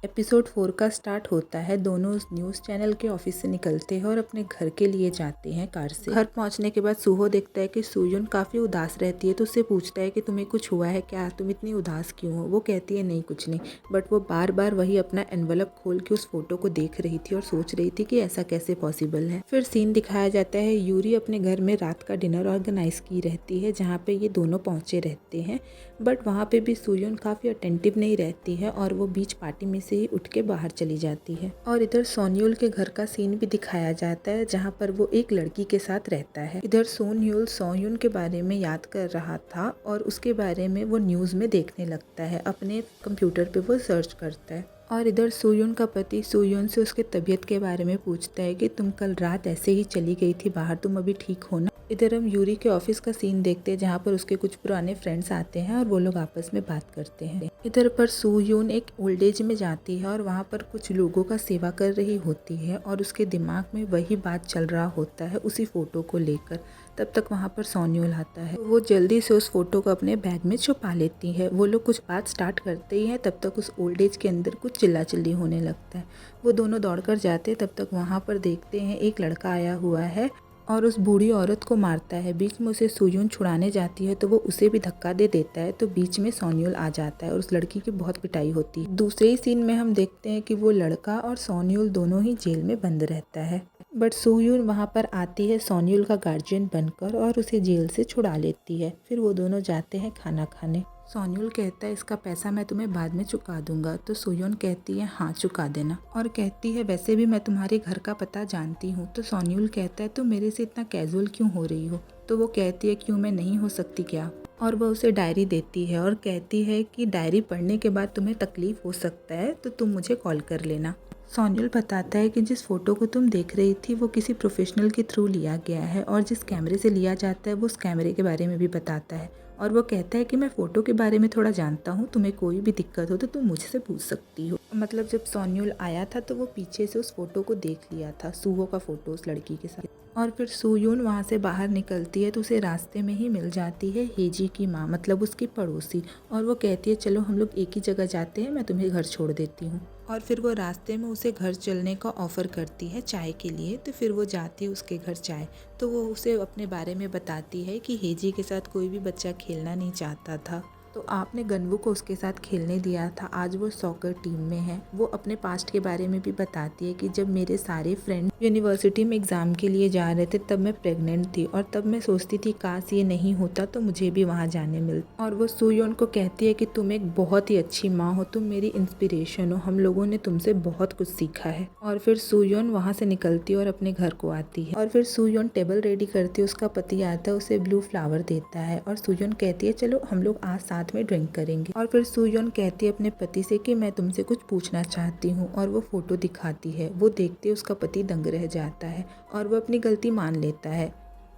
Episode 4 का start होता है। दोनों उस न्यूज़ चैनल के ऑफिस से निकलते हैं और अपने घर के लिए जाते हैं कार से। घर पहुंचने के बाद सूहो देखता है कि सूयुन काफ़ी उदास रहती है, तो उससे पूछता है कि तुम्हें कुछ हुआ है क्या, तुम इतनी उदास क्यों हो। वो कहती है नहीं कुछ नहीं, बट वो बार बार वही अपना एनवलप खोल के उस फोटो को देख रही थी और सोच रही थी कि ऐसा कैसे पॉसिबल है। फिर सीन दिखाया जाता है, यूरी अपने घर में रात का डिनर ऑर्गेनाइज की रहती है जहाँ पे ये दोनों पहुंचे रहते हैं, बट वहाँ पे भी सूयुन काफ़ी अटेंटिव नहीं रहती है और वो बीच पार्टी में से ही उठ के बाहर चली जाती है। और इधर सोन्यूल के घर का सीन भी दिखाया जाता है जहाँ पर वो एक लड़की के साथ रहता है। इधर सोन्यूल सोयुन के बारे में याद कर रहा था और उसके बारे में वो न्यूज़ में देखने लगता है, अपने कंप्यूटर पे वो सर्च करता है। और इधर सूयुन का पति सूयुन से उसके तबीयत के बारे में पूछता है कि तुम कल रात ऐसे ही चली गई थी बाहर, तुम अभी ठीक हो ना। इधर हम यूरी के ऑफिस का सीन देखते हैं जहाँ पर उसके कुछ पुराने फ्रेंड्स आते हैं और वो लोग आपस में बात करते हैं। इधर पर सूयुन एक ओल्ड एज में जाती है और वहाँ पर कुछ लोगों का सेवा कर रही होती है और उसके दिमाग में वही बात चल रहा होता है उसी फोटो को लेकर। तब तक वहाँ पर सोन्यूल आता है, तो वो जल्दी से उस फोटो को अपने बैग में छुपा लेती है। वो लोग कुछ बात स्टार्ट करते ही हैं, तब तक उस ओल्ड एज के अंदर कुछ चिल्ला-चिल्ली होने लगता है। वो दोनों दौड़कर जाते, तब तक वहाँ पर देखते हैं एक लड़का आया हुआ है और उस बूढ़ी औरत को मारता है। बीच में उसे सूयुन छुड़ाने जाती है तो वो उसे भी धक्का दे देता है, तो बीच में सोन्यूल आ जाता है और उस लड़की की बहुत पिटाई होती है। दूसरे ही सीन में हम देखते हैं कि वो लड़का और सोन्यूल दोनों ही जेल में बंद रहता है, बट सूयुन वहाँ पर आती है सोन्यूल का गार्जियन बनकर और उसे जेल से छुड़ा लेती है। फिर वो दोनों जाते हैं खाना खाने। सोन्यूल कहता है इसका पैसा मैं तुम्हें बाद में चुका दूंगा, तो सूयुन कहती है हाँ चुका देना, और कहती है वैसे भी मैं तुम्हारे घर का पता जानती हूँ। तो सोन्यूल कहता है तुम मेरे से इतना कैजुअल क्यों हो रही हो। तो वो कहती है क्यों मैं नहीं हो सकती क्या, और वह उसे डायरी देती है और कहती है कि डायरी पढ़ने के बाद तुम्हें तकलीफ हो सकता है तो तुम मुझे कॉल कर लेना। सोन्यूल बताता है कि जिस फोटो को तुम देख रही थी वो किसी प्रोफेशनल के थ्रू लिया गया है और जिस कैमरे से लिया जाता है वो उस कैमरे के बारे में भी बताता है। और वो कहता है कि मैं फ़ोटो के बारे में थोड़ा जानता हूँ, तुम्हें कोई भी दिक्कत हो तो तुम मुझसे पूछ सकती हो। मतलब जब सोन्यूल आया था तो वो पीछे से उस फोटो को देख लिया था, सूहो का फ़ोटो उस लड़की के साथ। और फिर सूयुन वहाँ से बाहर निकलती है तो उसे रास्ते में ही मिल जाती है हेजी की माँ, मतलब उसकी पड़ोसी, और वो कहती है चलो हम लोग एक ही जगह जाते हैं, मैं तुम्हें घर छोड़ देती हूँ। और फिर वो रास्ते में उसे घर चलने का ऑफ़र करती है चाय के लिए, तो फिर वो जाती है उसके घर चाय। तो वो उसे अपने बारे में बताती है कि हेजी के साथ कोई भी बच्चा खेलना नहीं चाहता था, तो आपने गनवू को उसके साथ खेलने दिया था, आज वो सॉकर टीम में है। वो अपने पास्ट के बारे में भी बताती है कि जब मेरे सारे फ्रेंड यूनिवर्सिटी में एग्ज़ाम के लिए जा रहे थे तब मैं प्रेग्नेंट थी और तब मैं सोचती थी काश ये नहीं होता तो मुझे भी वहाँ जाने मिलता। और वो सूयुन को कहती है कि तुम एक बहुत ही अच्छी माँ हो, तुम मेरी इंस्पिरेशन हो, हम लोगों ने तुमसे बहुत कुछ सीखा है। और फिर सूयुन वहाँ से निकलती है और अपने घर को आती है। और फिर सूयुन टेबल रेडी करती है, उसका पति आता है, उसे ब्लू फ्लावर देता है और सूयुन कहती है चलो हम लोग आज साथ में ड्रिंक करेंगे। और फिर सूयुन कहती है अपने पति से कि मैं तुमसे कुछ पूछना चाहती हूँ, और वो फोटो दिखाती है। वो देखते ही उसका पति दंग रह जाता है और वो अपनी गलती मान लेता है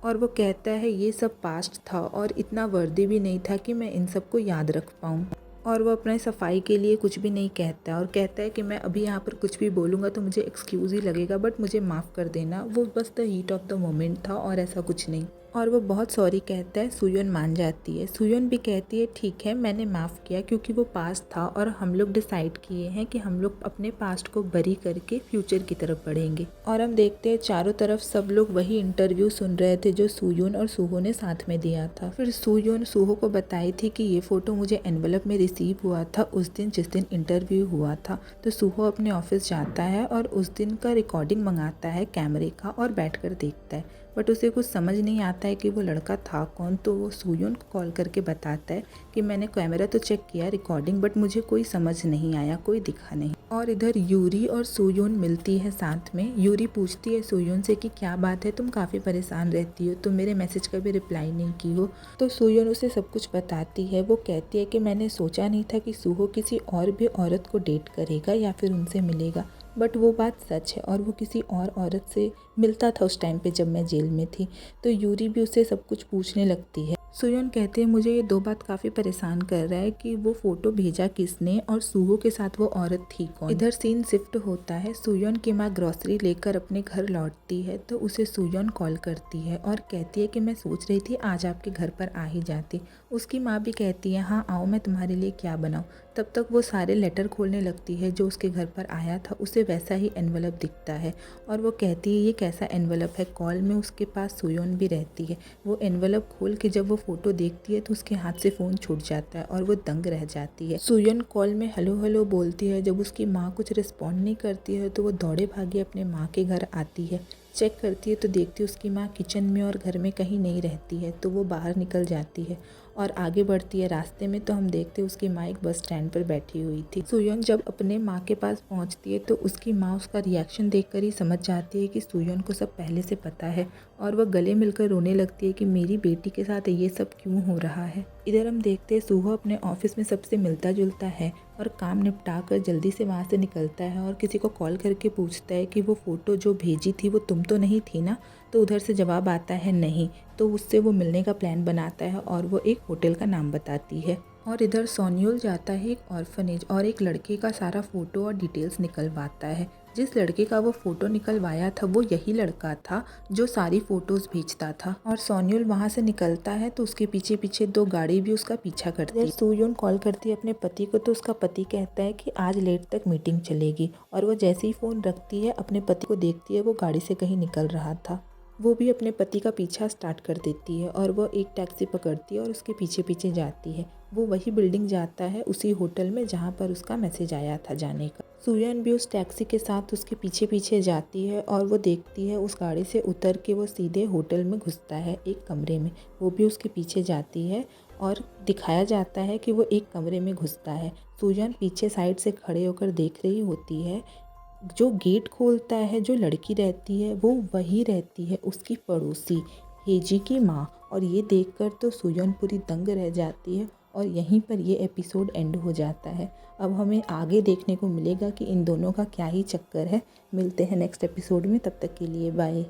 और वो कहता है ये सब पास्ट था और इतना वर्दी भी नहीं था कि मैं इन सबको याद रख पाऊँ। और वो अपने सफाई के लिए कुछ भी नहीं कहता और कहता है कि मैं अभी यहाँ पर कुछ भी बोलूँगा तो मुझे एक्सक्यूज़ ही लगेगा, बट मुझे माफ़ कर देना। वो बस the heat of the moment था और ऐसा कुछ नहीं। और वो बहुत सॉरी कहता है, सूयुन मान जाती है। सूयुन भी कहती है ठीक है मैंने माफ़ किया क्योंकि वो पास्ट था और हम लोग डिसाइड किए हैं कि हम लोग अपने पास्ट को बरी करके फ्यूचर की तरफ बढ़ेंगे। और हम देखते हैं चारों तरफ सब लोग वही इंटरव्यू सुन रहे थे जो सूयुन और सूहो ने साथ में दिया था। फिर सूयुन सूहो को बताई थी कि ये फ़ोटो मुझे एनवलप में रिसीव हुआ था उस दिन जिस दिन इंटरव्यू हुआ था। तो सूहो अपने ऑफिस जाता है और उस दिन का रिकॉर्डिंग मंगाता है कैमरे का और बैठकर देखता है, बट उसे कुछ समझ नहीं आता है कि वो लड़का था कौन। तो वो सूयुन को कॉल करके बताता है कि मैंने कैमरा तो चेक किया रिकॉर्डिंग, बट मुझे कोई समझ नहीं आया, कोई दिखा नहीं। और इधर यूरी और सूयुन मिलती है साथ में। यूरी पूछती है सूयुन से कि क्या बात है, तुम काफ़ी परेशान रहती हो, तुम मेरे मैसेज का भी रिप्लाई नहीं की हो। तो सूयुन उसे सब कुछ बताती है। वो कहती है कि मैंने सोचा नहीं था कि सूहो किसी और भी औरत को डेट करेगा या फिर उनसे मिलेगा, बट वो बात सच है और वो किसी और औरत से मिलता था उस टाइम पे जब मैं जेल में थी। तो यूरी भी उससे सब कुछ पूछने लगती है। सूयुन कहते हैं मुझे ये दो बात काफ़ी परेशान कर रहा है कि वो फ़ोटो भेजा किसने और सूहो के साथ वो औरत थी कौन। इधर सीन शिफ्ट होता है, सूयुन की माँ ग्रॉसरी लेकर अपने घर लौटती है तो उसे सूयुन कॉल करती है और कहती है कि मैं सोच रही थी आज आपके घर पर आ ही जाती। उसकी माँ भी कहती है हाँ आओ मैं तुम्हारे लिए क्या बनाऊँ। तब तक वो सारे लेटर खोलने लगती है जो उसके घर पर आया था। उसे वैसा ही एनवलप दिखता है और वो कहती है ये कैसा एनवलप है। कॉल में उसके पास सुयोन भी रहती है। वो एनवलप खोल के जब वो फ़ोटो देखती है तो उसके हाथ से फ़ोन छूट जाता है और वो दंग रह जाती है। सुयोन कॉल में हेलो हेलो बोलती है। जब उसकी माँ कुछ रिस्पॉन्ड नहीं करती है तो वो दौड़े भागे अपने माँ के घर आती है। चेक करती है तो देखती है उसकी माँ किचन में और घर में कहीं नहीं रहती है। तो वो बाहर निकल जाती है और आगे बढ़ती है। रास्ते में तो हम देखते हैं उसकी माँ एक बस स्टैंड पर बैठी हुई थी। सुयोन जब अपने माँ के पास पहुँचती है तो उसकी माँ उसका रिएक्शन देखकर ही समझ जाती है कि सुयोन को सब पहले से पता है और वह गले मिलकर रोने लगती है कि मेरी बेटी के साथ ये सब क्यों हो रहा है। इधर हम देखते हैं सूहो अपने ऑफिस में सबसे मिलता जुलता है और काम निपटा कर जल्दी से वहाँ से निकलता है और किसी को कॉल करके पूछता है कि वो फ़ोटो जो भेजी थी वो तुम तो नहीं थी ना। तो उधर से जवाब आता है नहीं। तो उससे वो मिलने का प्लान बनाता है और वो एक होटल का नाम बताती है। और इधर सोन्यूल जाता है एक ऑर्फनेज और एक लड़के का सारा फ़ोटो और डिटेल्स निकलवाता है। जिस लड़के का वो फ़ोटो निकलवाया था वो यही लड़का था जो सारी फ़ोटोज़ भेजता था। और सोन्यूल वहाँ से निकलता है तो उसके पीछे पीछे 2 गाड़ी भी उसका पीछा करती है। सुयोन कॉल करती है अपने पति को तो उसका पति कहता है कि आज लेट तक मीटिंग चलेगी। और वो जैसे ही फ़ोन रखती है अपने पति को देखती है वो गाड़ी से कहीं निकल रहा था। वो भी अपने पति का पीछा स्टार्ट कर देती है और वो एक टैक्सी पकड़ती है और उसके पीछे पीछे जाती है। वो वही बिल्डिंग जाता है उसी होटल में जहाँ पर उसका मैसेज आया था जाने का। सुयन भी उस टैक्सी के साथ उसके पीछे पीछे जाती है और वो देखती है उस गाड़ी से उतर के वो सीधे होटल में घुसता है एक कमरे में। वो भी उसके पीछे जाती है और दिखाया जाता है कि वो एक कमरे में घुसता है। सुयन पीछे साइड से खड़े होकर देख रही होती है। जो गेट खोलता है जो लड़की रहती है वो वही रहती है उसकी पड़ोसी हेजी की माँ। और ये देखकर तो सुयन पूरी दंग रह जाती है और यहीं पर ये एपिसोड एंड हो जाता है। अब हमें आगे देखने को मिलेगा कि इन दोनों का क्या ही चक्कर है। मिलते हैं नेक्स्ट एपिसोड में, तब तक के लिए बाय।